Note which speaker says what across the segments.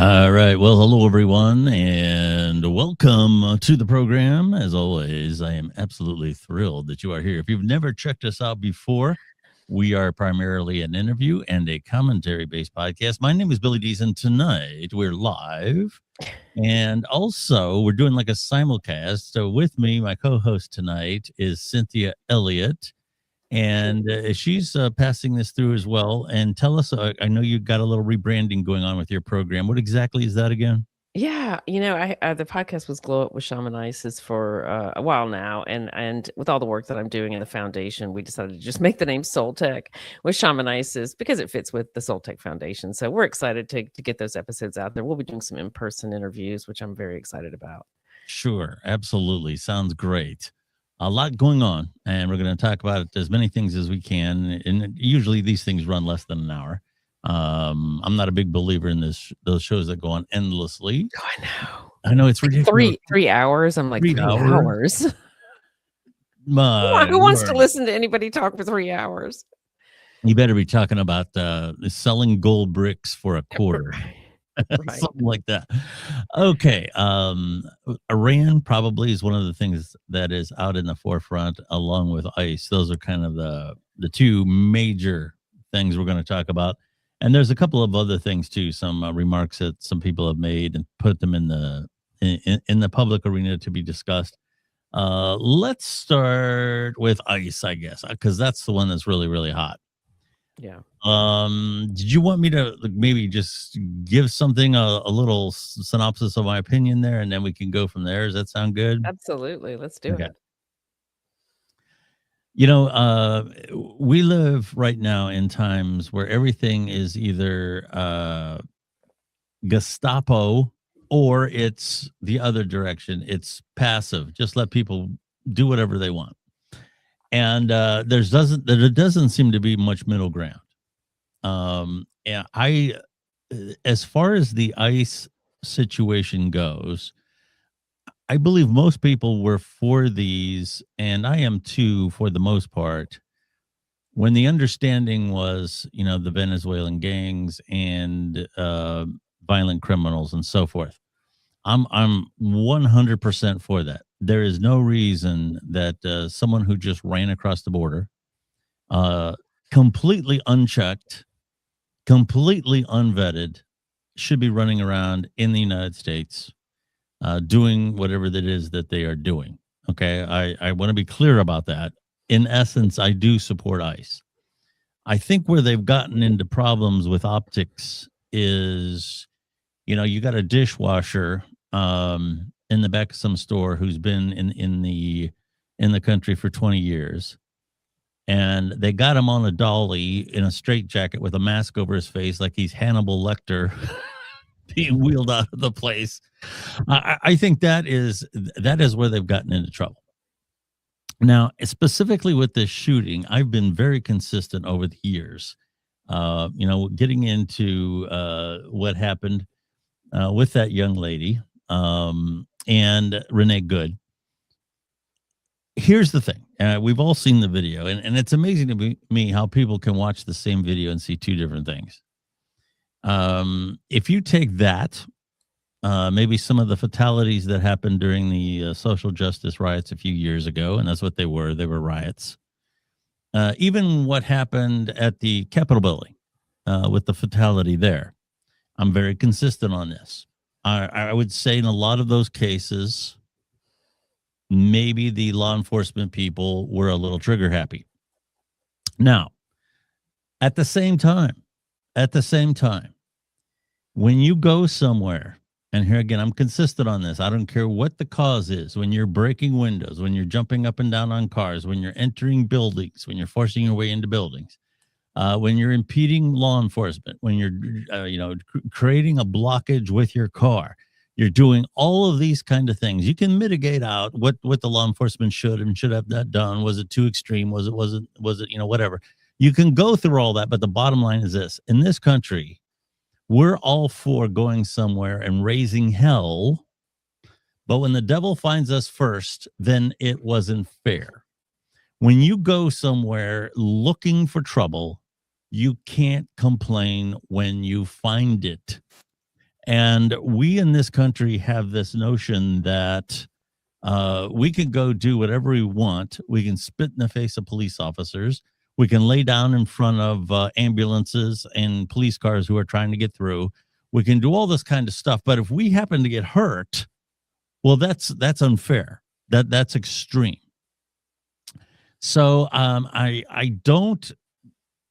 Speaker 1: All right. Well, hello, everyone, and welcome to the program. As always, I am absolutely thrilled that you are here. If you've never checked us out before, we are primarily an interview and a commentary based podcast. My name is Billy Dees, and tonight we're live. And also, we're doing like a simulcast. So, with me, my co host tonight is Cynthia Elliott. And she's passing this through as well. And tell us, I know you got a little rebranding going on with your program. What exactly is that again?
Speaker 2: Yeah, the podcast was Glow Up with Shaman Isis for a while now, and with all the work that I'm doing in the foundation, we decided to just make the name Soul Tech with Shaman Isis because it fits with the Soul Tech Foundation. So we're excited to get those episodes out there. We'll be doing some in-person interviews, which I'm very excited about.
Speaker 1: Sure, absolutely. Sounds great. A lot going on, and we're going to talk about as many things as we can. And usually these things run less than an hour. I'm not a big believer in those shows that go on endlessly.
Speaker 2: Oh, I know.
Speaker 1: I know it's ridiculous.
Speaker 2: 3 hours. I'm like 3 hours. Who wants to listen to anybody talk for 3 hours?
Speaker 1: You better be talking about selling gold bricks for a quarter. Right. Something like that. Okay. Iran probably is one of the things that is out in the forefront along with ICE. Those are kind of the two major things we're going to talk about. And there's a couple of other things too, some remarks that some people have made and put them in the public arena to be discussed. Let's start with ICE, I guess, because that's the one that's really, really hot.
Speaker 2: Yeah.
Speaker 1: Did you want me to maybe just give something a little synopsis of my opinion there, and then we can go from there? Does that sound good?
Speaker 2: Absolutely. Let's do it.
Speaker 1: You know, we live right now in times where everything is either Gestapo or it's the other direction. It's passive. Just let people do whatever they want. And there doesn't seem to be much middle ground. And as far as the ICE situation goes, I believe most people were for these, and I am too, for the most part, when the understanding was, the Venezuelan gangs and violent criminals and so forth. I'm 100% for that. There is no reason that someone who just ran across the border, completely unchecked, completely unvetted, should be running around in the United States, doing whatever that is that they are doing. Okay, I want to be clear about that. In essence, I do support ICE. I think where they've gotten into problems with optics is, you got a dishwasher in the back of some store who's been in the country for 20 years. And they got him on a dolly in a straitjacket with a mask over his face, like he's Hannibal Lecter being wheeled out of the place. I think that is where they've gotten into trouble. Now, specifically with this shooting, I've been very consistent over the years, getting into what happened with that young lady and Renee Good. Here's the thing. We've all seen the video, and it's amazing to me how people can watch the same video and see two different things. If you take that, maybe some of the fatalities that happened during the social justice riots a few years ago, and that's what they were riots. Even what happened at the Capitol building with the fatality there. I'm very consistent on this. I would say in a lot of those cases, maybe the law enforcement people were a little trigger happy. Now, at the same time, when you go somewhere, and here again, I'm consistent on this. I don't care what the cause is. When you're breaking windows, when you're jumping up and down on cars, when you're entering buildings, when you're forcing your way into buildings, when you're impeding law enforcement, when you're, creating a blockage with your car, you're doing all of these kind of things. You can mitigate out what the law enforcement should have that done. Was it too extreme? Was it, whatever. You can go through all that, but the bottom line is this. In this country, we're all for going somewhere and raising hell. But when the devil finds us first, then it wasn't fair. When you go somewhere looking for trouble, you can't complain when you find it. And we in this country have this notion that we can go do whatever we want. We can spit in the face of police officers. We can lay down in front of ambulances and police cars who are trying to get through. We can do all this kind of stuff. But if we happen to get hurt, well, that's unfair. That's extreme. So I don't.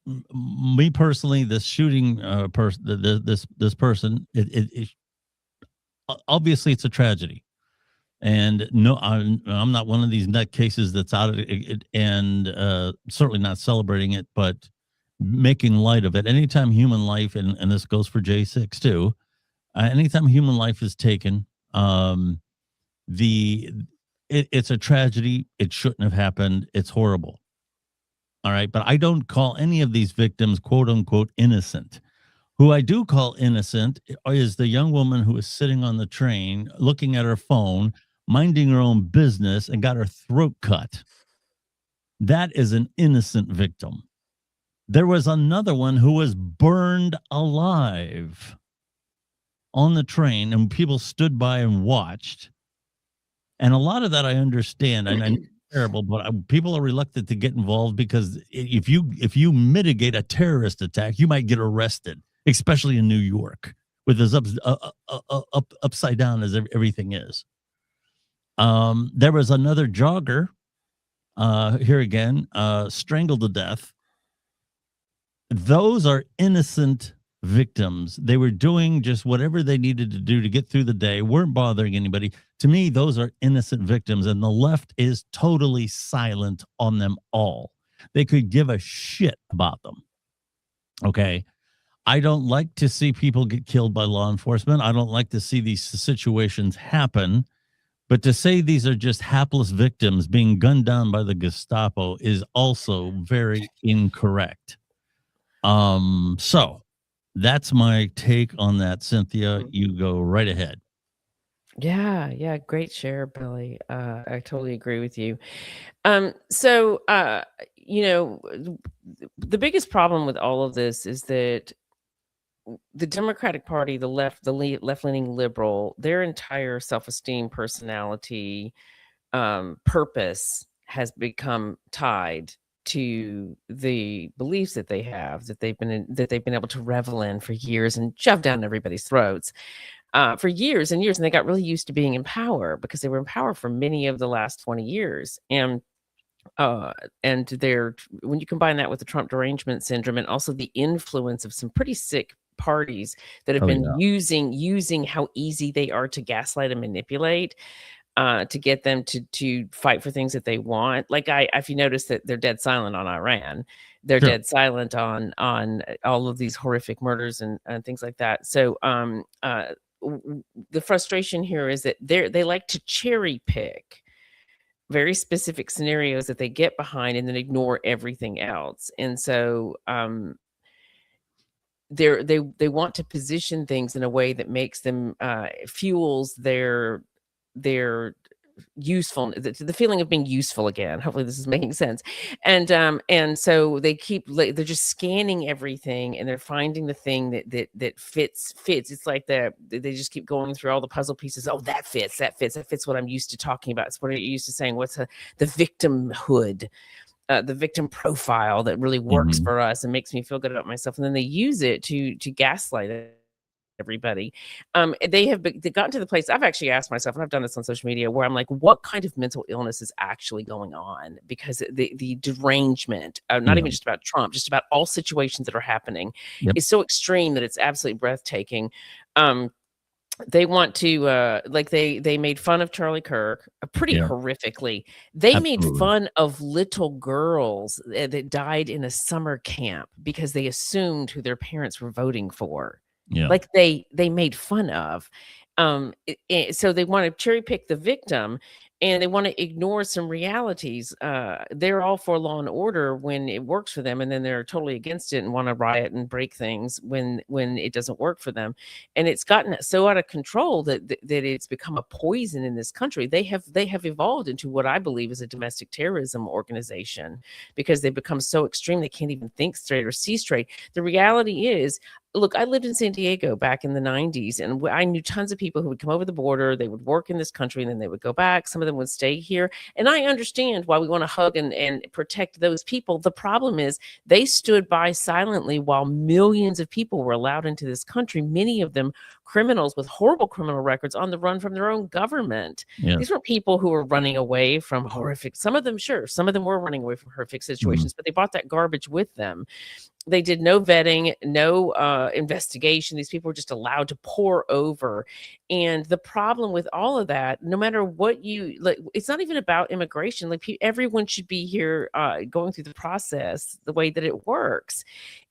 Speaker 1: Me personally, this shooting person, this person, it obviously it's a tragedy, and no, I'm not one of these nut cases that's out of it, and certainly not celebrating it, but making light of it. Anytime human life, and this goes for J6 too, anytime human life is taken, it's a tragedy. It shouldn't have happened. It's horrible. All right. But I don't call any of these victims, quote unquote, innocent. Who I do call innocent is the young woman who is sitting on the train, looking at her phone, minding her own business, and got her throat cut. That is an innocent victim. There was another one who was burned alive on the train, and people stood by and watched. And a lot of that I understand. And I know terrible, but people are reluctant to get involved because if you mitigate a terrorist attack, you might get arrested, especially in New York, with as upside down as everything is. There was another jogger here again, strangled to death. Those are innocent victims. They were doing just whatever they needed to do to get through the day, weren't bothering anybody. To me, those are innocent victims, and the left is totally silent on them all. They could give a shit about them. Okay. I don't like to see people get killed by law enforcement. I don't like to see these situations happen. But to say these are just hapless victims being gunned down by the Gestapo is also very incorrect. So that's my take on that, Cynthia. You go right ahead.
Speaker 2: Yeah, great share, Billy. I totally agree with you. So the biggest problem with all of this is that the Democratic Party, the left-leaning liberal, their entire self-esteem, personality, purpose has become tied to the beliefs that they have, that they've been able to revel in for years and shove down everybody's throats for years and years. And they got really used to being in power because they were in power for many of the last 20 years. And when you combine that with the Trump derangement syndrome and also the influence of some pretty sick parties that have been using how easy they are to gaslight and manipulate to get them to fight for things that they want. Like if you notice that they're dead silent on Iran, they're dead silent on all of these horrific murders and things like that. So the frustration here is that they like to cherry pick very specific scenarios that they get behind and then ignore everything else. And so they want to position things in a way that makes them fuels their useful, the feeling of being useful again. Hopefully this is making sense. And so they're just scanning everything and they're finding the thing that fits. It's like they just keep going through all the puzzle pieces. Oh, that fits what I'm used to talking about. It's what I'm used to saying. What's the victimhood, the victim profile that really works for us and makes me feel good about myself. And then they use it to gaslight it. Everybody. They've gotten to the place I've actually asked myself, and I've done this on social media, where I'm like, what kind of mental illness is actually going on? Because the derangement, not even just about Trump, just about all situations that are happening is so extreme that it's absolutely breathtaking. They want to they made fun of Charlie Kirk pretty horrific,ly. They made fun of little girls that died in a summer camp because they assumed who their parents were voting for. Like they made fun of. So they want to cherry pick the victim and they want to ignore some realities. They're all for law and order when it works for them, and then they're totally against it and want to riot and break things when it doesn't work for them. And it's gotten so out of control that it's become a poison in this country. They have evolved into what I believe is a domestic terrorism organization because they've become so extreme they can't even think straight or see straight. The reality is, look, I lived in San Diego back in the 90s, and I knew tons of people who would come over the border. They would work in this country and then they would go back. Some of them would stay here. And I understand why we want to hug and protect those people. The problem is they stood by silently while millions of people were allowed into this country, many of them criminals with horrible criminal records on the run from their own government.
Speaker 1: Yes.
Speaker 2: These were people who were running away from horrific, some of them, sure, some of them were running away from horrific situations, but they brought that garbage with them. They did no vetting, no investigation. These people were just allowed to pour over. And the problem with all of that, no matter what you like, it's not even about immigration. Like everyone should be here going through the process the way that it works.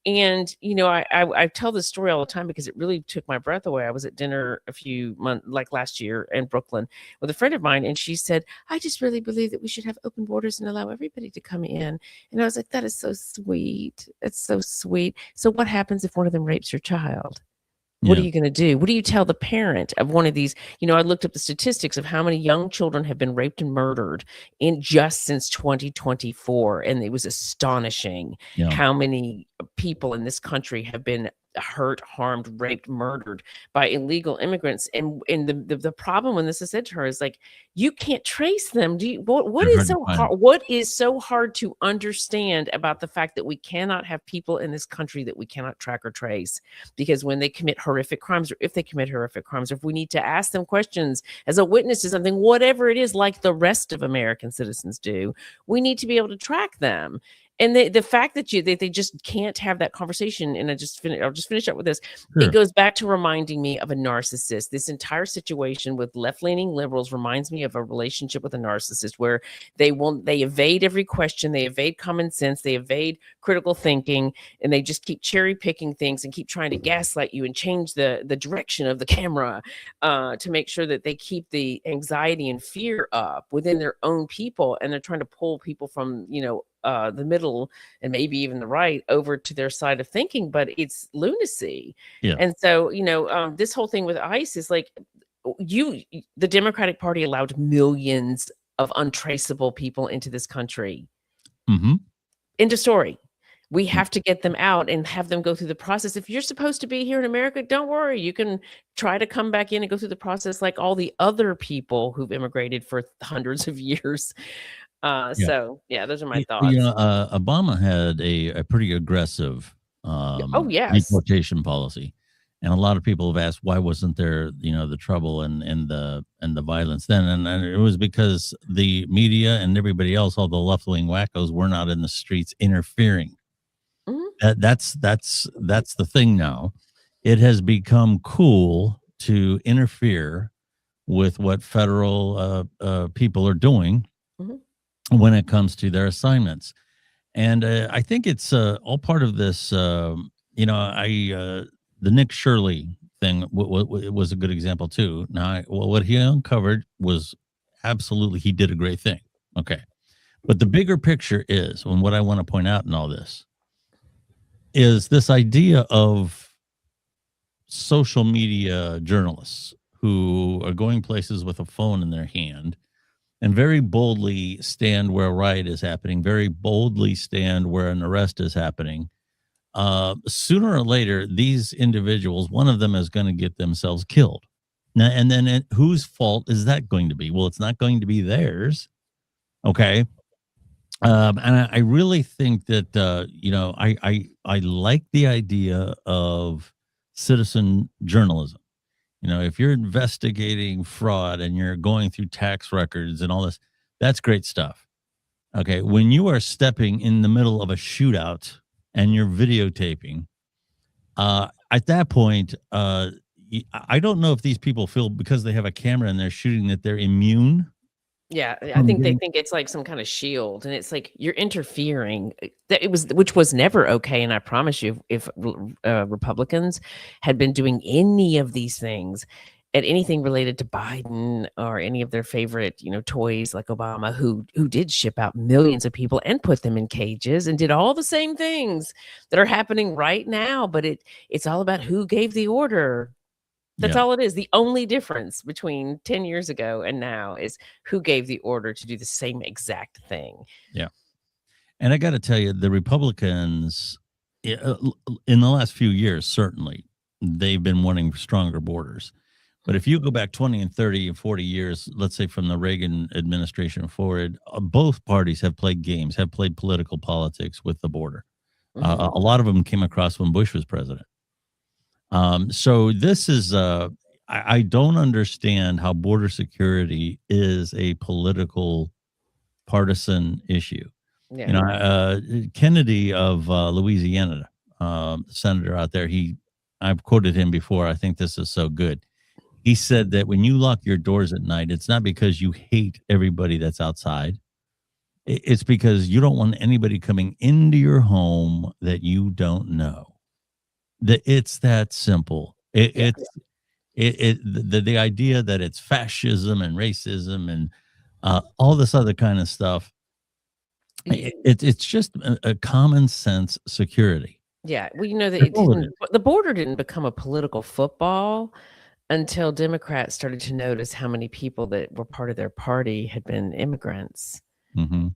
Speaker 2: And, you know, I tell this story all the time because it really took my breath away. I was at dinner a few months, like last year in Brooklyn with a friend of mine. And she said, I just really believe that we should have open borders and allow everybody to come in. And I was like, that is so sweet. It's so sweet. So what happens if one of them rapes your child? What are you going to do? What do you tell the parent of one of these? You know, I looked up the statistics of how many young children have been raped and murdered in just since 2024. And it was astonishing how many people in this country have been hurt, harmed, raped, murdered by illegal immigrants. And the problem when this is said to her is like, you can't trace them. What is so hard? What is so hard to understand about the fact that we cannot have people in this country that we cannot track or trace? Because when they commit horrific crimes, or if they commit horrific crimes, or if we need to ask them questions as a witness to something, whatever it is, like the rest of American citizens do, we need to be able to track them. And the fact that they just can't have that conversation, and I'll just finish up with this. Sure. It goes back to reminding me of a narcissist. This entire situation with left-leaning liberals reminds me of a relationship with a narcissist where they evade every question, they evade common sense, they evade critical thinking, and they just keep cherry picking things and keep trying to gaslight you and change the direction of the camera to make sure that they keep the anxiety and fear up within their own people, and they're trying to pull people from, you know, the middle and maybe even the right over to their side of thinking, but it's lunacy. Yeah. And so, you know, this whole thing with ICE is like the Democratic Party allowed millions of untraceable people into this country. End of story. We have to get them out and have them go through the process. If you're supposed to be here in America, don't worry. You can try to come back in and go through the process like all the other people who've immigrated for hundreds of years. So yeah, those are my thoughts.
Speaker 1: You know, Obama had a pretty aggressive deportation policy, and a lot of people have asked why wasn't there, you know, the trouble and the violence then, and it was because the media and everybody else, all the left-wing wackos, were not in the streets interfering. That's the thing now. It has become cool to interfere with what federal people are doing when it comes to their assignments. And I think it's all part of this, you know, the Nick Shirley thing was a good example too. Now, what he uncovered was absolutely, he did a great thing. Okay. But the bigger picture is, and what I want to point out in all this, is this idea of social media journalists who are going places with a phone in their hand and very boldly stand where a riot is happening, very boldly stand where an arrest is happening. Sooner or later, these individuals, one of them is going to get themselves killed. Now, and then whose fault is that going to be? Well, it's not going to be theirs. Okay. And I really think that, you know, I like the idea of citizen journalism. You know, if you're investigating fraud and you're going through tax records and all this, that's great stuff. Okay. When you are stepping in the middle of a shootout and you're videotaping, at that point, I don't know if these people feel because they have a camera and they're shooting that they're immune.
Speaker 2: Yeah, I think they think it's like some kind of shield, and it's like you're interfering. Which was never okay. And I promise you, if Republicans had been doing any of these things, at anything related to Biden or any of their favorite, you know, toys like Obama, who did ship out millions of people and put them in cages and did all the same things that are happening right now, but it's all about who gave the order. That's all it is. The only difference between 10 years ago and now is who gave the order to do the same exact thing.
Speaker 1: Yeah. And I got to tell you, the Republicans in the last few years, certainly they've been wanting stronger borders. But if you go back 20 and 30 and 40 years, let's say from the Reagan administration forward, both parties have played games, have played political politics with the border. A lot of them came across when Bush was president. So this is, I don't understand how border security is a political partisan issue.
Speaker 2: Yeah.
Speaker 1: You know, Kennedy of Louisiana, senator out there, I've quoted him before. I think this is so good. He said that when you lock your doors at night, it's not because you hate everybody that's outside. It's because you don't want anybody coming into your home that you don't know. It's that simple. The idea that it's fascism and racism and all this other kind of stuff. It's just a common sense security.
Speaker 2: Yeah, well, you know that
Speaker 1: That's all it is.
Speaker 2: the border didn't become a political football until Democrats started to notice how many people that were part of their party had been immigrants.
Speaker 1: Mm-hmm.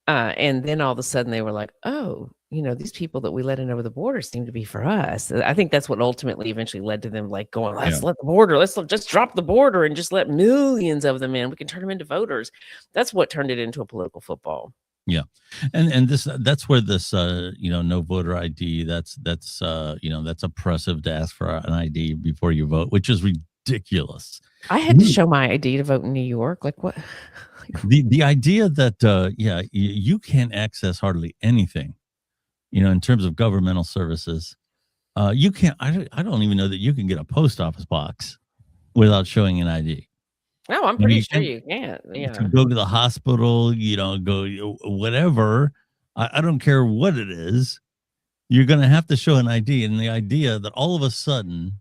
Speaker 2: And then all of a sudden they were like, oh, you know, these people that we let in over the border seem to be for us. I think that's what ultimately eventually led to them like going, let's let the border, just drop the border and just let millions of them in. We can turn them into voters. That's what turned it into a political football.
Speaker 1: Yeah. And that's where this no voter ID, that's oppressive to ask for an ID before you vote, which is ridiculous.
Speaker 2: I had to show my ID to vote in New York. Like what?
Speaker 1: The idea that you can't access hardly anything, in terms of governmental services. You can't. I don't even know that you can get a post office box without showing an ID.
Speaker 2: No, I'm pretty sure you can't. Yeah.
Speaker 1: To go to the hospital, go whatever. I don't care what it is. You're going to have to show an ID, and the idea that all of a sudden,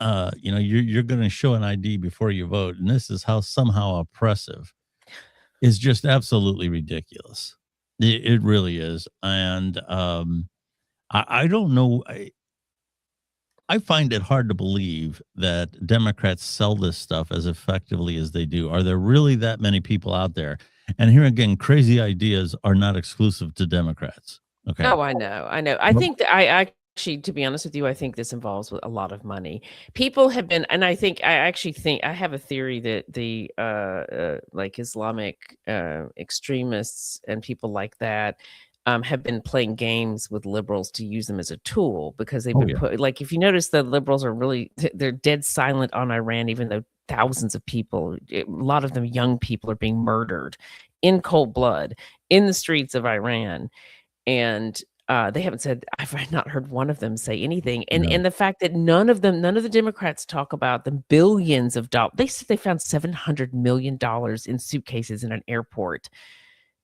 Speaker 1: you're going to show an ID before you vote, and this is how somehow oppressive, is just absolutely ridiculous. It really is, and I don't know. I find it hard to believe that Democrats sell this stuff as effectively as they do. Are there really that many people out there? And here again, crazy ideas are not exclusive to Democrats. Okay.
Speaker 2: Oh, I know. I think that I actually, to be honest with you, I think this involves a lot of money. People have been, and I actually think I have a theory that the like Islamic extremists and people like that have been playing games with liberals to use them as a tool, because they've been put, like, if you notice, the liberals are really, they're dead silent on Iran, even though thousands of people, a lot of them young people, are being murdered in cold blood in the streets of Iran. And they haven't said, I've not heard one of them say anything. And the fact that none of the Democrats talk about the billions of dollars. They said they found $700 million in suitcases in an airport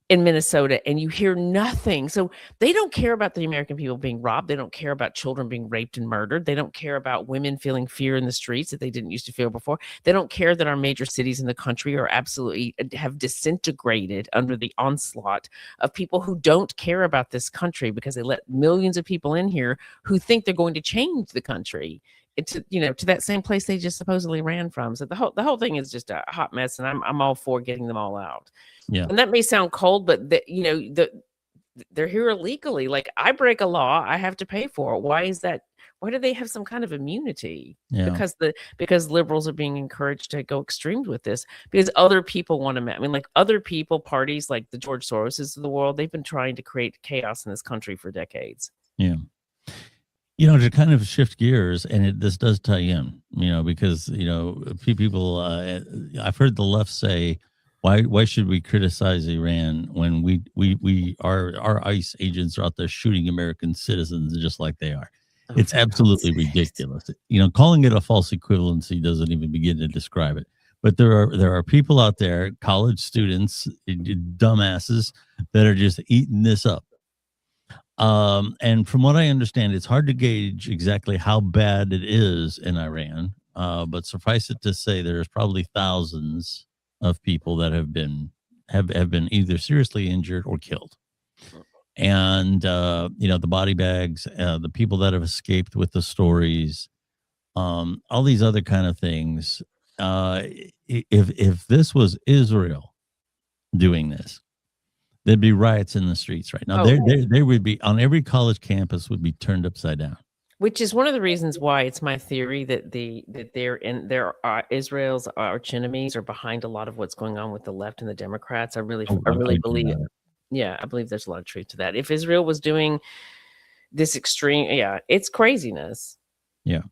Speaker 2: in Minnesota, and you hear nothing. So they don't care about the American people being robbed. They don't care about children being raped and murdered. They don't care about women feeling fear in the streets that they didn't used to feel before. They don't care that our major cities in the country are absolutely have disintegrated under the onslaught of people who don't care about this country, because they let millions of people in here who think they're going to change the country to that same place they just supposedly ran from. So the whole thing is just a hot mess, and I'm all for getting them all out.
Speaker 1: Yeah.
Speaker 2: And that may sound cold, but they're here illegally. Like, I break a law, I have to pay for it. Why is that? Why do they have some kind of immunity?
Speaker 1: Yeah.
Speaker 2: Because liberals are being encouraged to go extremes with this, because other people want to. I mean, like, other people, parties like the George Soroses of the world, they've been trying to create chaos in this country for decades.
Speaker 1: Yeah. To kind of shift gears, and this does tie in, because, people, I've heard the left say, why should we criticize Iran when our ICE agents are out there shooting American citizens just like they are? It's absolutely ridiculous. Calling it a false equivalency doesn't even begin to describe it. But there are people out there, college students, dumbasses, that are just eating this up. And from what I understand, it's hard to gauge exactly how bad it is in Iran. But suffice it to say, there's probably thousands of people that have been either seriously injured or killed. And the body bags, the people that have escaped with the stories, all these other kind of things. If this was Israel doing this, There'd be riots in the streets right now.
Speaker 2: Oh,
Speaker 1: There would be on every college campus would be turned upside down.
Speaker 2: which is one of the reasons why it's my theory that Israel's arch enemies are behind a lot of what's going on with the left and the Democrats. I really
Speaker 1: I do
Speaker 2: believe.
Speaker 1: know.
Speaker 2: Yeah, I believe there's a lot of truth to that. If Israel was doing this extreme, yeah, it's craziness.
Speaker 1: Yeah.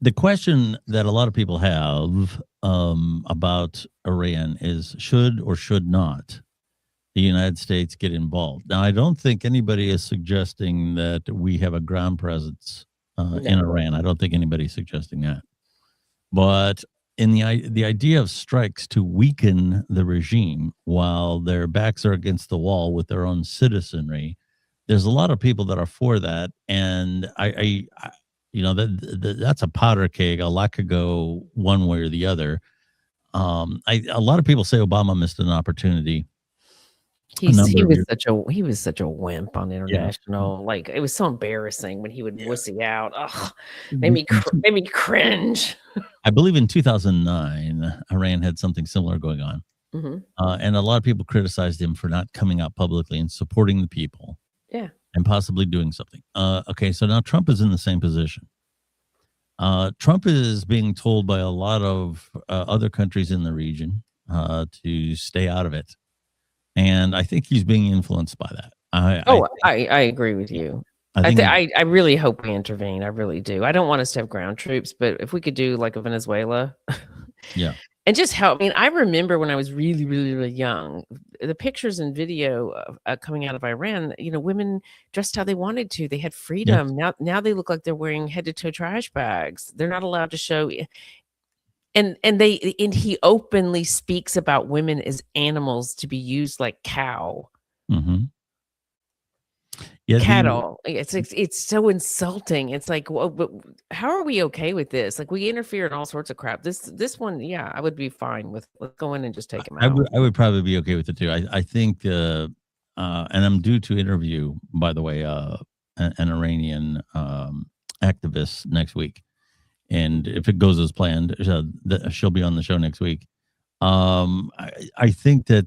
Speaker 1: The question that a lot of people have about Iran is should or should not the United States get involved? Now, I don't think anybody is suggesting that we have a ground presence in Iran. I don't think anybody's suggesting that. But in the idea of strikes to weaken the regime while their backs are against the wall with their own citizenry, there's a lot of people that are for that, and I that's a powder keg. A lot could go one way or the other. A lot of people say Obama missed an opportunity.
Speaker 2: He was such a wimp on international. Like, it was so embarrassing when he would wussy out. Ugh, made me cringe.
Speaker 1: I believe in 2009, Iran had something similar going on.
Speaker 2: Mm-hmm.
Speaker 1: And a lot of people criticized him for not coming out publicly and supporting the people.
Speaker 2: Yeah.
Speaker 1: And possibly doing something. Okay, so now Trump is in the same position. Trump is being told by a lot of other countries in the region to stay out of it. And I think he's being influenced by that.
Speaker 2: I agree with you. I really hope we intervene. I really do. I don't want us to have ground troops, but if we could do like a Venezuela.
Speaker 1: Yeah.
Speaker 2: And just help. I mean, I remember when I was really, really, really young, the pictures and video coming out of Iran, women dressed how they wanted to. They had freedom. Yes. Now they look like they're wearing head to toe trash bags. They're not allowed to show. And he openly speaks about women as animals to be used like cow.
Speaker 1: Mm-hmm. Yeah,
Speaker 2: cattle. It's so insulting. It's like, well, but how are we okay with this? Like, we interfere in all sorts of crap. This one, yeah, I would be fine with. Let's go in and just take him out.
Speaker 1: I would probably be okay with it too. I think, and I'm due to interview, by the way, an Iranian activist next week, and if it goes as planned, she'll be on the show next week. I think that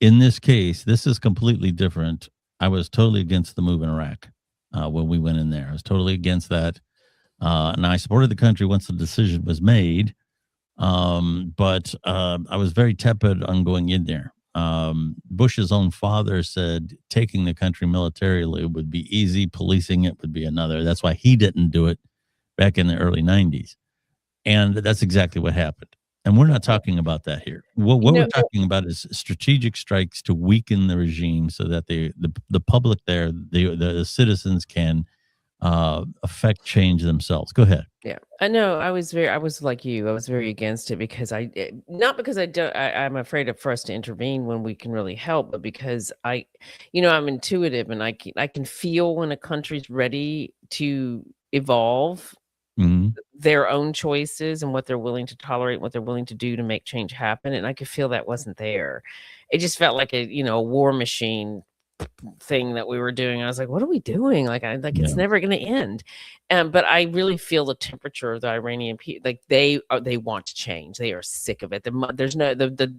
Speaker 1: in this case, this is completely different. I was totally against the move in Iraq when we went in there. I was totally against that. And I supported the country once the decision was made. But I was very tepid on going in there. Bush's own father said taking the country militarily would be easy. Policing it would be another. That's why he didn't do it back in the early 90s. And that's exactly what happened. And we're not talking about that here. What we're talking about is strategic strikes to weaken the regime so that the public there, the citizens can affect change themselves. Go ahead.
Speaker 2: Yeah, I know. I was like you. I was very against it because not because I'm afraid for us to intervene when we can really help, but because I'm intuitive and I can feel when a country's ready to evolve. Mm-hmm. Their own choices and what they're willing to tolerate, what they're willing to do to make change happen. And I could feel that wasn't there. It just felt like a war machine thing that we were doing. I was like, what are we doing? It's never going to end. But I really feel the temperature of the Iranian people. Like they want to change. They are sick of it.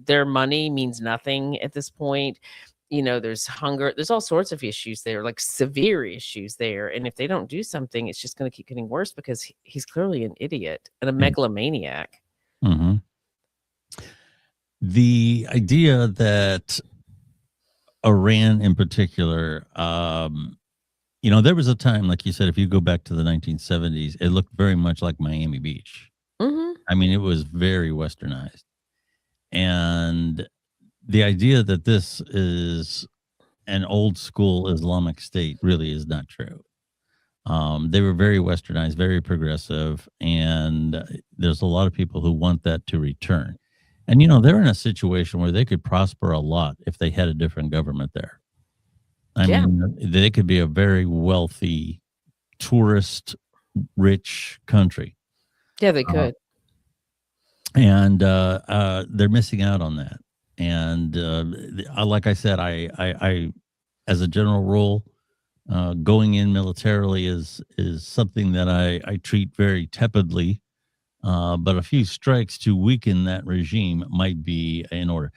Speaker 2: Their money means nothing at this point. There's hunger, there's all sorts of issues there, like severe issues there. And if they don't do something, it's just going to keep getting worse because he's clearly an idiot and a megalomaniac.
Speaker 1: Mm-hmm. The idea that Iran in particular, there was a time, like you said, if you go back to the 1970s, it looked very much like Miami Beach.
Speaker 2: Mm-hmm.
Speaker 1: I mean, it was very westernized. And the idea that this is an old school Islamic state really is not true. They were very westernized, very progressive, and there's a lot of people who want that to return. And, they're in a situation where they could prosper a lot if they had a different government there. I mean, they could be a very wealthy, tourist, rich country.
Speaker 2: Yeah, they could.
Speaker 1: And they're missing out on that. And like I said, I as a general rule, going in militarily is something that I treat very tepidly. but a few strikes to weaken that regime might be in order.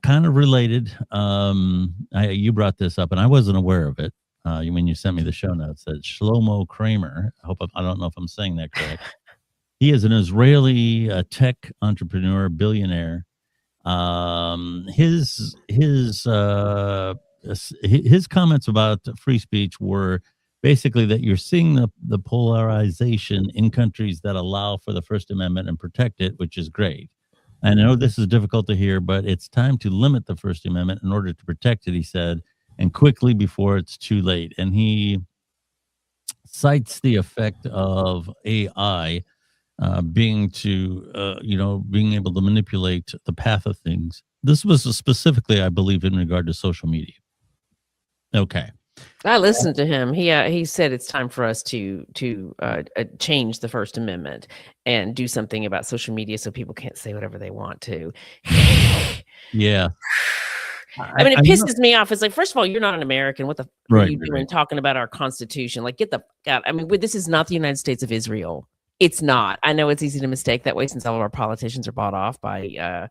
Speaker 1: Kind of related, you brought this up, and I wasn't aware of it when you sent me the show notes. That Shlomo Kramer, I don't know if I'm saying that correct. He is an Israeli tech entrepreneur, billionaire. His comments about free speech were basically that you're seeing the polarization in countries that allow for the First Amendment and protect it, which is great. And I know this is difficult to hear, but it's time to limit the First Amendment in order to protect it, he said, and quickly before it's too late. And he cites the effect of AI being able to manipulate the path of things. This was specifically, I believe, in regard to social media. Okay.
Speaker 2: I listened to him. He said it's time for us to change the First Amendment and do something about social media so people can't say whatever they want to.
Speaker 1: Yeah.
Speaker 2: I mean, it pisses me off. It's like, first of all, you're not an American. What the fuck are you doing talking about our Constitution? Like, get the out. I mean, this is not the United States of Israel. It's not. I know it's easy to mistake that way since all of our politicians are bought off by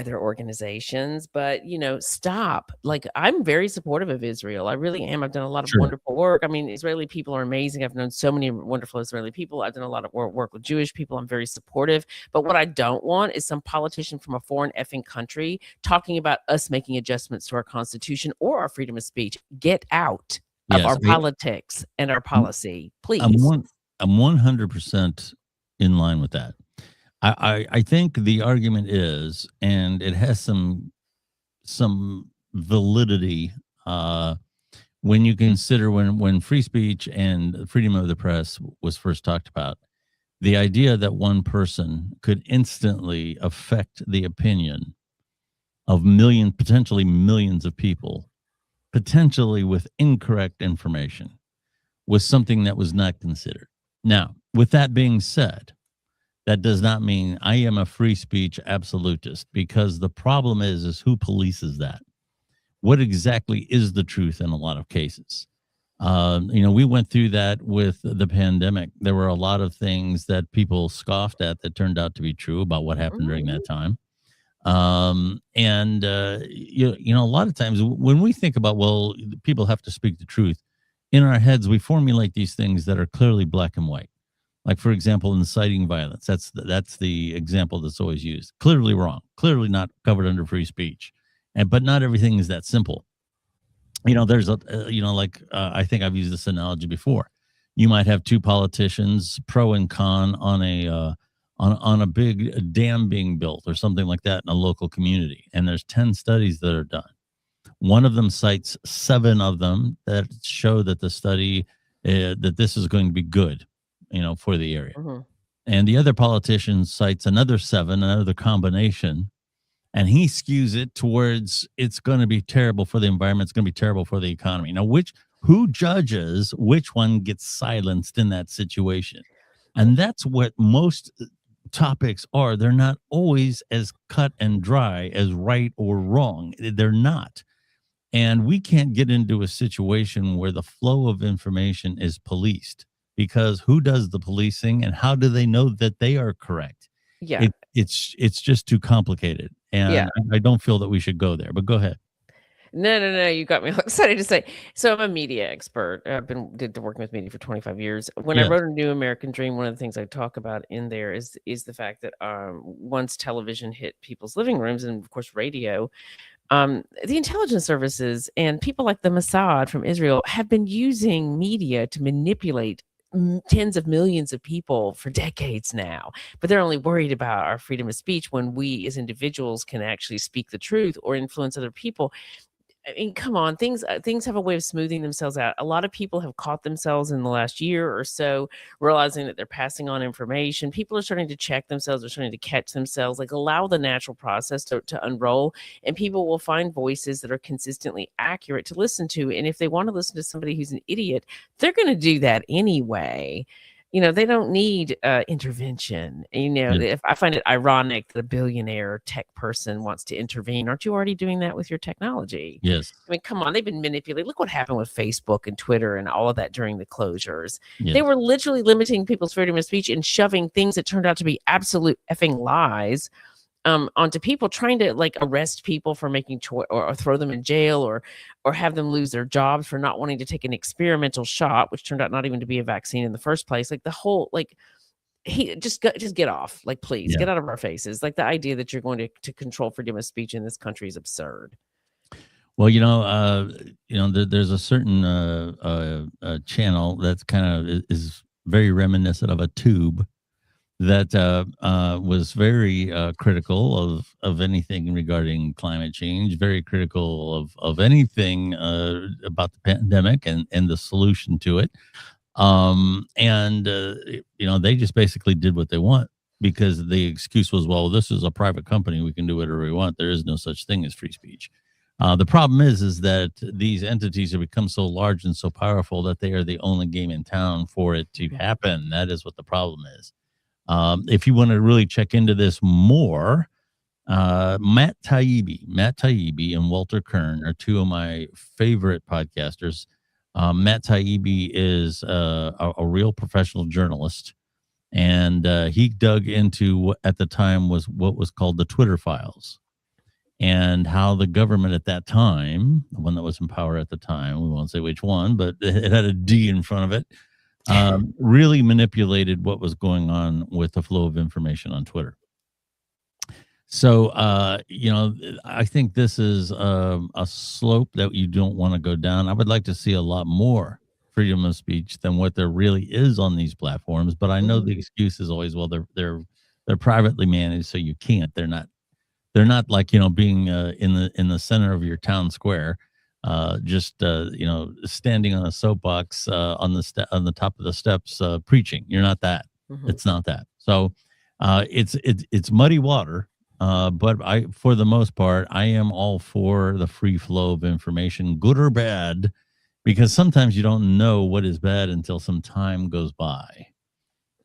Speaker 2: their organizations, but stop. Like, I'm very supportive of Israel. I really am. I've done a lot of wonderful work. I mean, Israeli people are amazing. I've known so many wonderful Israeli people. I've done a lot of work with Jewish people. I'm very supportive. But what I don't want is some politician from a foreign effing country talking about us making adjustments to our Constitution or our freedom of speech. Get out of our politics and our policy, please.
Speaker 1: I'm 100% in line with that. I think the argument is, and it has some validity when you consider when free speech and freedom of the press was first talked about, the idea that one person could instantly affect the opinion of potentially millions of people, potentially with incorrect information, was something that was not considered. Now, with that being said, that does not mean I am a free speech absolutist, because the problem is who polices that? What exactly is the truth in a lot of cases? We went through that with the pandemic. There were a lot of things that people scoffed at that turned out to be true about what happened during that time. A lot of times when we think about, well, people have to speak the truth, in our heads, we formulate these things that are clearly black and white. Like, for example, inciting violence. That's the example that's always used. Clearly wrong. Clearly not covered under free speech. But not everything is that simple. There's I think I've used this analogy before. You might have two politicians, pro and con, on a big dam being built or something like that in a local community, and there's 10 studies that are done. One of them cites 7 of them that show that the study that this is going to be good, for the area. And the other politician cites another 7, another combination, and he skews it towards it's going to be terrible for the environment, it's going to be terrible for the economy. Now, who judges which one gets silenced in that situation? And that's what most topics are. They're not always as cut and dry as right or wrong. They're not. And we can't get into a situation where the flow of information is policed, because who does the policing and how do they know that they are correct?
Speaker 2: Yeah.
Speaker 1: It's just too complicated. And I don't feel that we should go there, but go ahead.
Speaker 2: No. You got me all excited to say. So I'm a media expert. I've did working with media for 25 years. When I wrote A New American Dream, one of the things I talk about in there is the fact that once television hit people's living rooms, and of course radio, the intelligence services and people like the Mossad from Israel have been using media to manipulate tens of millions of people for decades now, but they're only worried about our freedom of speech when we as individuals can actually speak the truth or influence other people. I mean, come on, things have a way of smoothing themselves out. A lot of people have caught themselves in the last year or so realizing that they're passing on information. People are starting to check themselves, are starting to catch themselves. Like, allow the natural process to unroll, and people will find voices that are consistently accurate to listen to. And if they want to listen to somebody who's an idiot, they're going to do that anyway. they don't need intervention.
Speaker 1: Yes.
Speaker 2: If I find it ironic that a billionaire tech person wants to intervene, aren't you already doing that with your technology?
Speaker 1: Yes.
Speaker 2: I mean, come on, they've been manipulated. Look what happened with Facebook and Twitter and all of that during the closures. They
Speaker 1: Yes.
Speaker 2: were literally limiting people's freedom of speech and shoving things that turned out to be absolute effing lies onto people, trying to like arrest people for making choice, or throw them in jail, or have them lose their jobs for not wanting to take an experimental shot, which turned out not even to be a vaccine in the first place. Like the whole like he just get off, like please
Speaker 1: Yeah.
Speaker 2: get out of our faces. Like the idea that you're going to control freedom of speech in this country is absurd.
Speaker 1: Well, there's a certain channel that's kind of is very reminiscent of a tube that was very critical of anything regarding climate change, very critical of anything about the pandemic and the solution to it. And they just basically did what they want because the excuse was, well, this is a private company, we can do whatever we want. There is no such thing as free speech. The problem is that these entities have become so large and so powerful that they are the only game in town for it to happen. That is what the problem is. If you want to really check into this more, Matt Taibbi and Walter Kern are two of my favorite podcasters. Matt Taibbi is a real professional journalist, and he dug into what at the time was what was called the Twitter files, and how the government at that time, the one that was in power at the time, we won't say which one, but it had a D in front of it, really manipulated what was going on with the flow of information on Twitter. So, I think this is a slope that you don't want to go down. I would like to see a lot more freedom of speech than what there really is on these platforms. But I know the excuse is always, well, they're privately managed, so you can't. They're not like being in the center of your town square, just standing on a soapbox on the top of the steps preaching. You're not that. It's not that. So it's muddy water. But for the most part, I am all for the free flow of information, good or bad, because sometimes you don't know what is bad until some time goes by.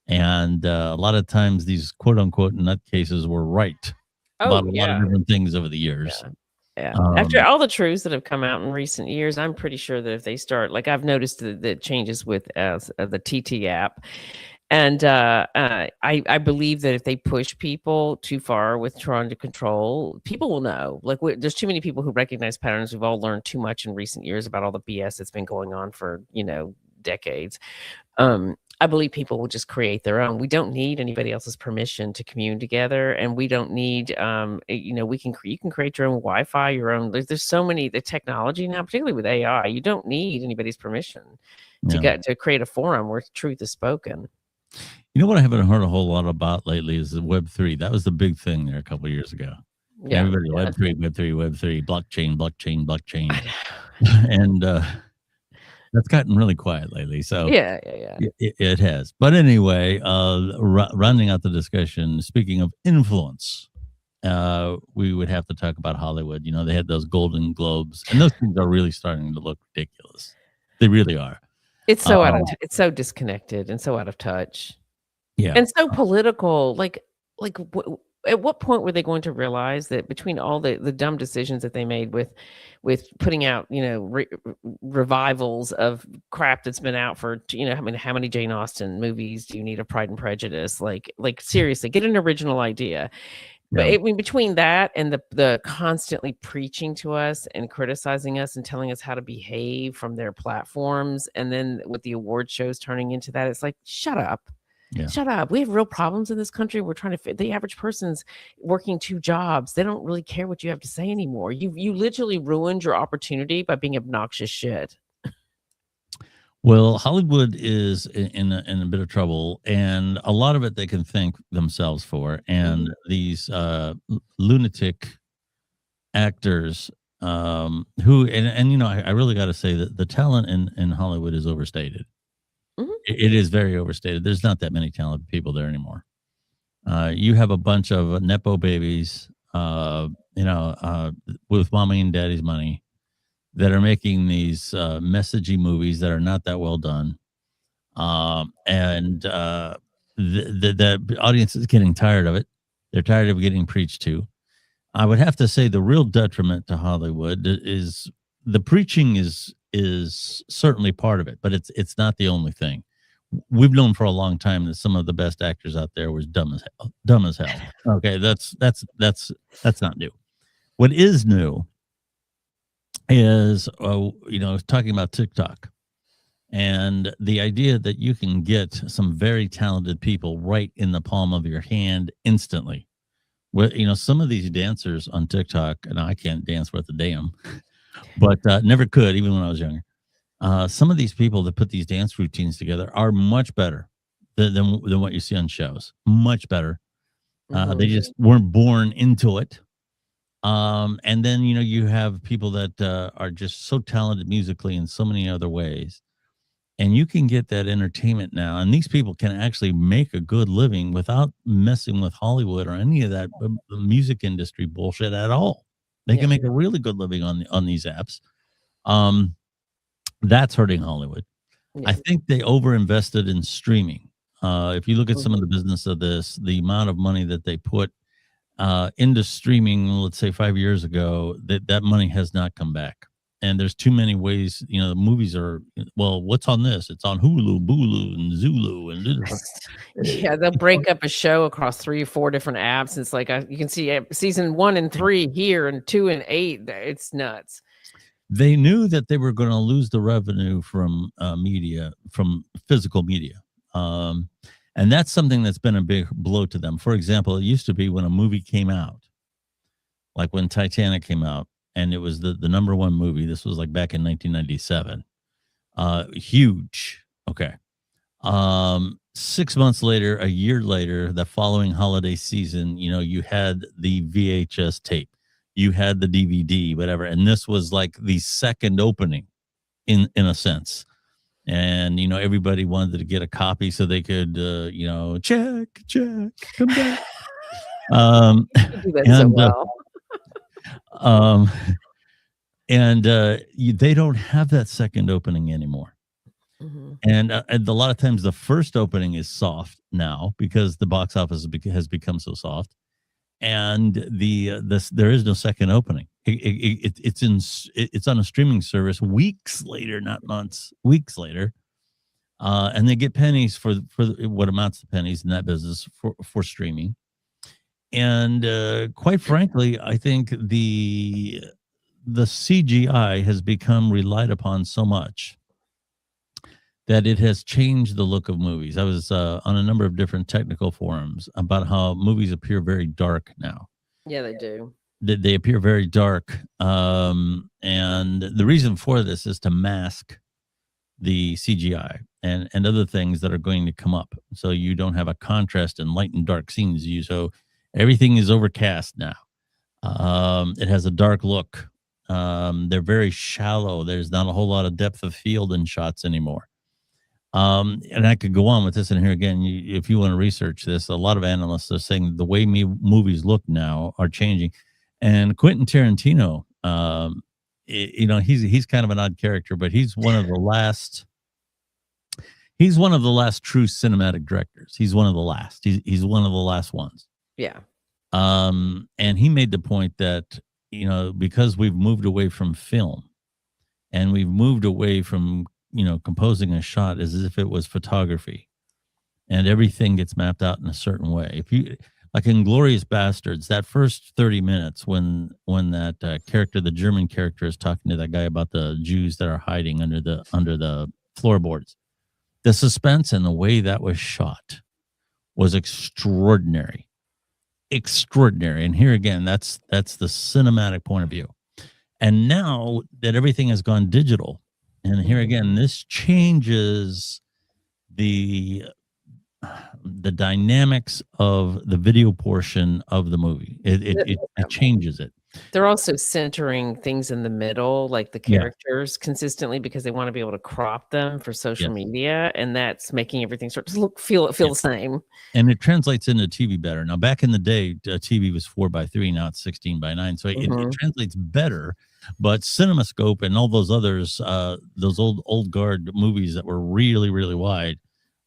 Speaker 1: And a lot of times these quote unquote nutcases were right about a lot of different things over the years.
Speaker 2: Yeah. After all the truths that have come out in recent years, I'm pretty sure that if they start, like I've noticed the changes with the TT app. And I believe that if they push people too far with trying to control, people will know. Like there's too many people who recognize patterns. We've all learned too much in recent years about all the BS that's been going on for decades. I believe people will just create their own. We don't need anybody else's permission to commune together, and we don't need you can create your own Wi-Fi, your own. There's so many the technology now, particularly with AI. You don't need anybody's permission to create a forum where truth is spoken.
Speaker 1: You know what I haven't heard a whole lot about lately is the Web3. That was the big thing there a couple of years ago. Yeah, everybody Web3, blockchain, and that's gotten really quiet lately. So
Speaker 2: yeah.
Speaker 1: It has. But anyway, rounding out the discussion, speaking of influence, we would have to talk about Hollywood. They had those Golden Globes, and those things are really starting to look ridiculous. They really are.
Speaker 2: It's so it's so disconnected and so out of touch.
Speaker 1: Yeah.
Speaker 2: And so political. At what point were they going to realize that between all the dumb decisions that they made with putting out, revivals of crap that's been out for, how many Jane Austen movies do you need of Pride and Prejudice? Like seriously, get an original idea. But I mean, between that and the constantly preaching to us and criticizing us and telling us how to behave from their platforms, and then with the award shows turning into that, it's like, shut up. Yeah. Shut up. We have real problems in this country. We're trying to fit. The average person's working 2 jobs. They don't really care what you have to say anymore. You literally ruined your opportunity by being obnoxious shit.
Speaker 1: Well, Hollywood is in a bit of trouble, and a lot of it they can thank themselves for. And these lunatic actors who, I really got to say that the talent in Hollywood is overstated. It is very overstated. There's not that many talented people there anymore. You have a bunch of Nepo babies, with mommy and daddy's money that are making these messagey movies that are not that well done. And the audience is getting tired of it. They're tired of getting preached to. I would have to say the real detriment to Hollywood is the preaching is certainly part of it, but it's not the only thing. We've known for a long time that some of the best actors out there was dumb as hell. Dumb as hell. Okay, that's not new. What is new is talking about TikTok and the idea that you can get some very talented people right in the palm of your hand instantly. Well, some of these dancers on TikTok, and I can't dance worth a damn, but never could, even when I was younger. Some of these people that put these dance routines together are much better than what you see on shows. Much better. They just weren't born into it. And then you have people that are just so talented musically in so many other ways, and you can get that entertainment now. And these people can actually make a good living without messing with Hollywood or any of that music industry bullshit at all. They can make a really good living on these apps. That's hurting Hollywood. I think they overinvested in streaming. If you look at some of the business of this, the amount of money that they put into streaming, let's say 5 years ago, that money has not come back. And there's too many ways, the movies are, well, what's on this? It's on Hulu, Bulu, and Zulu. And
Speaker 2: they'll break up a show across 3 or 4 different apps. It's like you can see season 1 and 3 here and 2 and 8. It's nuts.
Speaker 1: They knew that they were going to lose the revenue from media, from physical media. And that's something that's been a big blow to them. For example, it used to be when a movie came out, like when Titanic came out, and it was the number 1 movie. This was like back in 1997. Huge. Okay. 6 months later, a year later, the following holiday season, you had the VHS tape, you had the DVD, whatever. And this was like the second opening in a sense. And, everybody wanted to get a copy so they could, check, come back.
Speaker 2: You do that so well.
Speaker 1: They don't have that second opening anymore. And a lot of times the first opening is soft now because the box office has become so soft, and there is no second opening. It's on a streaming service weeks later, not months, weeks later, and they get pennies for what amounts to pennies in that business for streaming. And quite frankly, I think the CGI has become relied upon so much that it has changed the look of movies. I was on a number of different technical forums about how movies appear very dark now.
Speaker 2: Yeah, they do.
Speaker 1: They appear very dark. And the reason for this is to mask the CGI and other things that are going to come up. So you don't have a contrast in light and dark scenes. So everything is overcast now. It has a dark look. They're very shallow. There's not a whole lot of depth of field in shots anymore. And I could go on with this, and here again, if you want to research this, a lot of analysts are saying the way movies look now are changing. And Quentin Tarantino, he's kind of an odd character, but he's one of the last. He's one of the last true cinematic directors. He's one of the last. He's one of the last ones.
Speaker 2: Yeah.
Speaker 1: And he made the point that because we've moved away from film, and we've moved away from composing a shot as if it was photography, and everything gets mapped out in a certain way. If you like in Glorious Bastards, that first 30 minutes when that character, the German character, is talking to that guy about the Jews that are hiding under the floorboards, the suspense and the way that was shot was extraordinary. And here again, that's the cinematic point of view. And now that everything has gone digital, and here again, this changes the dynamics of the video portion of the movie. It changes it.
Speaker 2: They're also centering things in the middle, like the characters, consistently, because they want to be able to crop them for social media, and that's making everything sort of feel the same. And
Speaker 1: it translates into TV better. Now, back in the day, TV was 4:3. Now it's 16:9. So it translates better. But CinemaScope and all those others, those old guard movies that were really, really wide,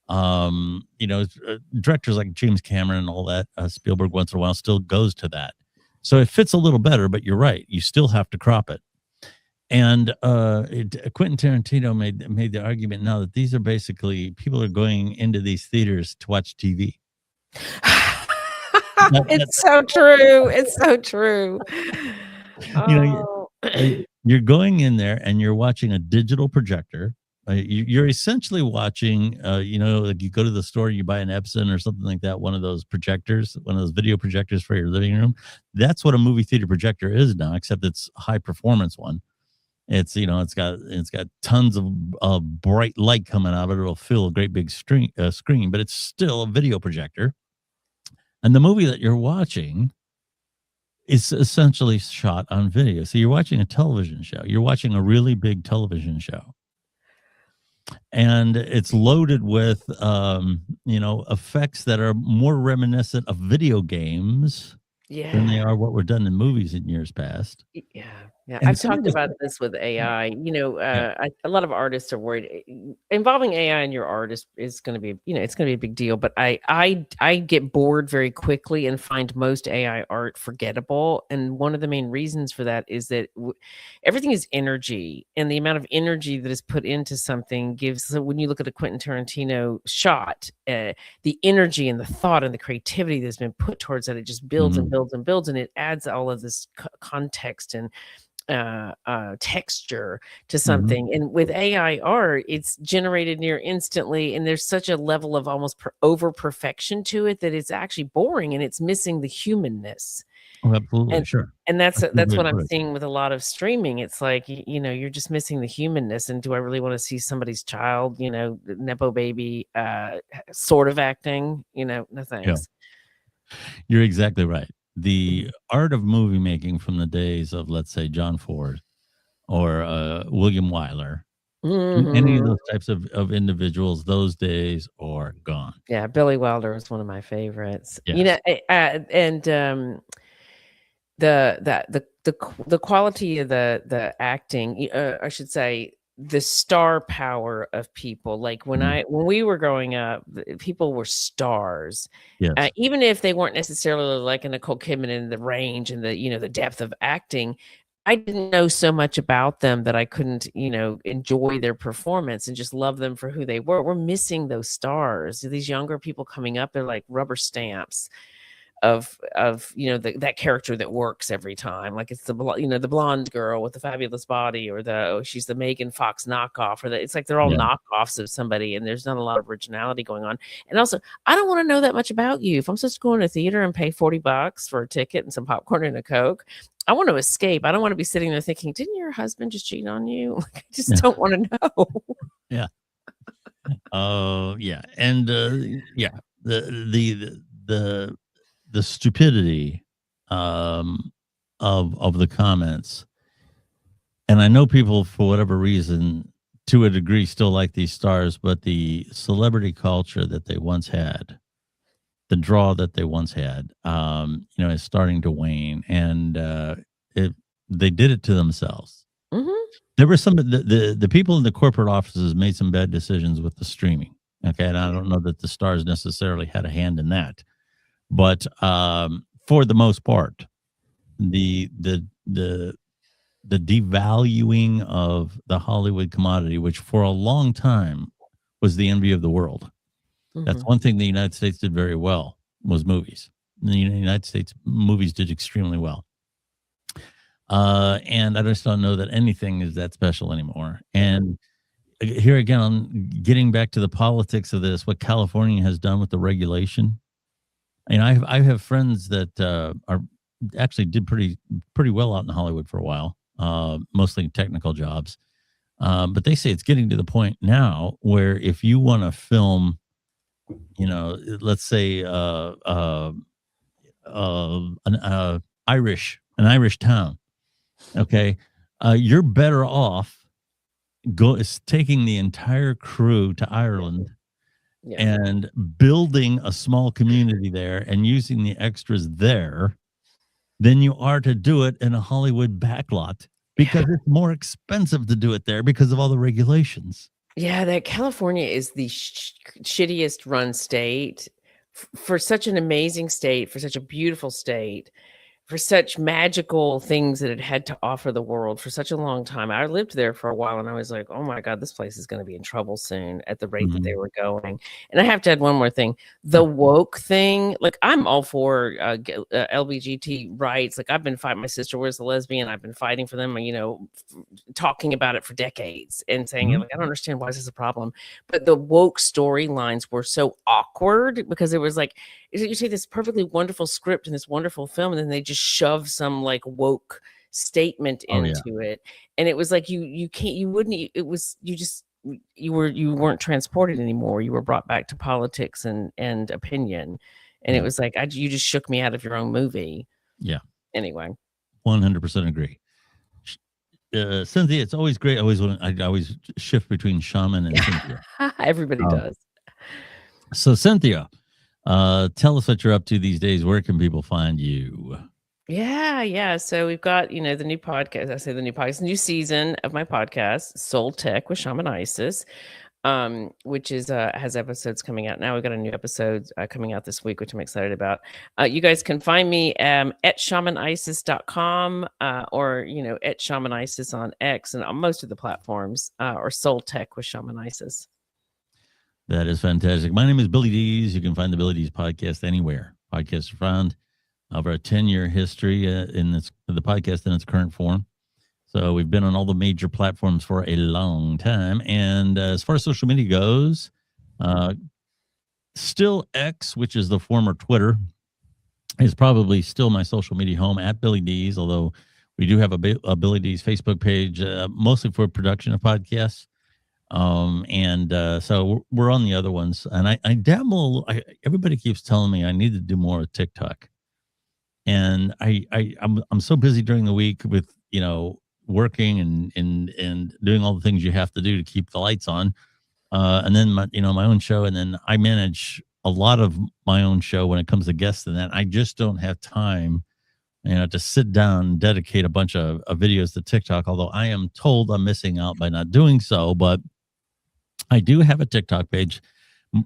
Speaker 1: Directors like James Cameron and all that, Spielberg once in a while still goes to that. So it fits a little better, but you're right. You still have to crop it. And Quentin Tarantino made the argument now that these are basically people are going into these theaters to watch TV.
Speaker 2: It's so true. It's so true.
Speaker 1: You're going in there and you're watching a digital projector. You're essentially watching, like you go to the store, you buy an Epson or something like that, one of those projectors, one of those video projectors for your living room. That's what a movie theater projector is now, except it's a high performance one. It's it's got tons of bright light coming out of it. It'll fill a great big screen, but it's still a video projector. And the movie that you're watching is essentially shot on video. So you're watching a television show. You're watching a really big television show. And it's loaded with, effects that are more reminiscent of video games than they are what were done in movies in years past.
Speaker 2: Yeah. I've talked about this with AI. A lot of artists are worried. Involving AI in your art is going to be, it's going to be a big deal. But I get bored very quickly and find most AI art forgettable. And one of the main reasons for that is that everything is energy, and the amount of energy that is put into something gives. So when you look at a Quentin Tarantino shot, the energy and the thought and the creativity that's been put towards it, it just builds and builds and builds, and it adds all of this context and texture to something. And with AI art, it's generated near instantly, and there's such a level of almost over perfection to it that it's actually boring, and it's missing the humanness.
Speaker 1: Oh, absolutely, sure.
Speaker 2: And that's what I'm seeing with a lot of streaming. It's like, you're just missing the humanness. And do I really want to see somebody's child, nepo baby, sort of acting? No thanks.
Speaker 1: Yeah. You're exactly right. The art of movie making from the days of, let's say, John Ford or William Wyler, any of those types of individuals, those days are gone.
Speaker 2: Yeah, Billy Wilder is one of my favorites.
Speaker 1: Yes.
Speaker 2: And the quality of the acting, I should say, the star power of people. Like when we were growing up, people were stars.
Speaker 1: Yes.
Speaker 2: Even if they weren't necessarily like a Nicole Kidman in the range and the depth of acting, I didn't know so much about them that I couldn't, enjoy their performance and just love them for who they were. We're missing those stars. These younger people coming up, they're like rubber stamps of that character that works every time. Like it's the blonde girl with the fabulous body, or she's the Megan Fox knockoff, or it's like they're all knockoffs of somebody, and there's not a lot of originality going on. And also, I don't want to know that much about you. If I'm supposed to go in a theater and pay $40 for a ticket and some popcorn and a Coke, I want to escape. I don't want to be sitting there thinking, didn't your husband just cheat on you? Like, I just don't want to know.
Speaker 1: Yeah. And the stupidity of the comments. And I know people, for whatever reason, to a degree, still like these stars, but the celebrity culture that they once had, the draw that they once had, is starting to wane. And they did it to themselves. There were some the people in the corporate offices made some bad decisions with the streaming. Okay, and I don't know that the stars necessarily had a hand in that. But for the most part, the devaluing of the Hollywood commodity, which for a long time was the envy of the world. That's one thing the United States did very well, was movies. The United States movies did extremely well. And I just don't know that anything is that special anymore. And here again, I'm getting back to the politics of this, what California has done with the regulation. And I have friends that are actually did pretty well out in Hollywood for a while, mostly technical jobs. But they say it's getting to the point now where if you want to film, let's say an Irish town, okay, you're better off taking the entire crew to Ireland. And building a small community there and using the extras there than you are to do it in a Hollywood backlot, because it's more expensive to do it there because of all the regulations.
Speaker 2: Yeah, that California is the shittiest run state for such an amazing state, for such a beautiful state, for such magical things that it had to offer the world for such a long time. I lived there for a while and I was like, oh my God, this place is going to be in trouble soon at the rate that they
Speaker 1: Mhm.
Speaker 2: were going. And I have to add one more thing. The
Speaker 1: Sure.
Speaker 2: woke thing, like I'm all for LGBT rights. Like I've been fighting, my sister was a lesbian. I've been fighting for them, talking about it for decades and saying,
Speaker 1: Mhm.
Speaker 2: like, I don't understand, why is this a problem? But the woke storylines were so awkward because it was like, you see this perfectly wonderful script and this wonderful film, and then they just shove some like woke statement
Speaker 1: Oh, yeah.
Speaker 2: into it. And it was like you can't, you wouldn't, it was, you just, you weren't transported anymore. You were brought back to politics and opinion. And it
Speaker 1: Yeah.
Speaker 2: was like, you just shook me out of your own movie.
Speaker 1: Yeah.
Speaker 2: Anyway.
Speaker 1: 100% agree. Cynthia, it's always great. I always shift between shaman and Cynthia.
Speaker 2: Everybody
Speaker 1: Um,
Speaker 2: does.
Speaker 1: So Cynthia, tell us what you're up to these days. Where can people find you?
Speaker 2: Yeah. So we've got, the new podcast. I say the new podcast, new season of my podcast, Soul Tech with Shaman Isis, which is has episodes coming out now. We've got a new episode coming out this week, which I'm excited about. You guys can find me at shamanisis.com or at Shaman Isis on X and on most of the platforms, or Soul Tech with Shaman Isis.
Speaker 1: That is fantastic. My name is Billy Dees. You can find the Billy Dees podcast anywhere podcasts are found. Over a 10-year history in the podcast in its current form. So we've been on all the major platforms for a long time. And as far as social media goes, still X, which is the former Twitter, is probably still my social media home at Billy Dees, although we do have a Billy Dees Facebook page, mostly for production of podcasts. So we're on the other ones. And I dabble. Everybody keeps telling me I need to do more with TikTok. And I'm so busy during the week with working and doing all the things you have to do to keep the lights on, and then my own show, and then I manage a lot of my own show when it comes to guests, and that I just don't have time to sit down and dedicate a bunch of videos to TikTok. Although I am told I'm missing out by not doing so, but I do have a TikTok page.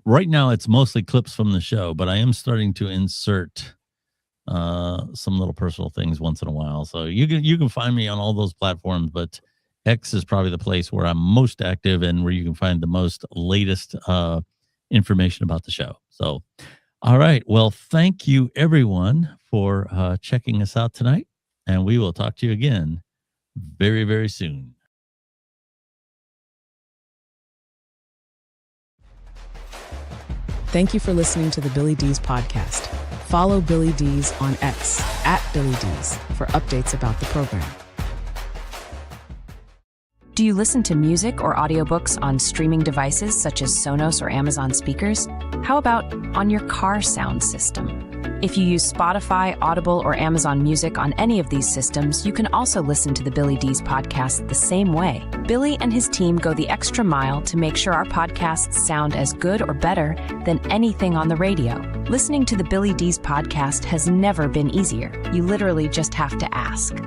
Speaker 1: Right now, it's mostly clips from the show, but I am starting to insert some little personal things once in a while. So you can find me on all those platforms, but X is probably the place where I'm most active and where you can find the most latest information about the show. So, all right. Well, thank you everyone for checking us out tonight, and we will talk to you again very, very soon.
Speaker 3: Thank you for listening to the Billy Dees podcast. Follow Billy Dees on X at Billy Dees for updates about the program.
Speaker 4: Do you listen to music or audiobooks on streaming devices such as Sonos or Amazon speakers? How about on your car sound system? If you use Spotify, Audible, or Amazon Music on any of these systems, you can also listen to the Billy Dees podcast the same way. Billy and his team go the extra mile to make sure our podcasts sound as good or better than anything on the radio. Listening to the Billy Dees podcast has never been easier. You literally just have to ask.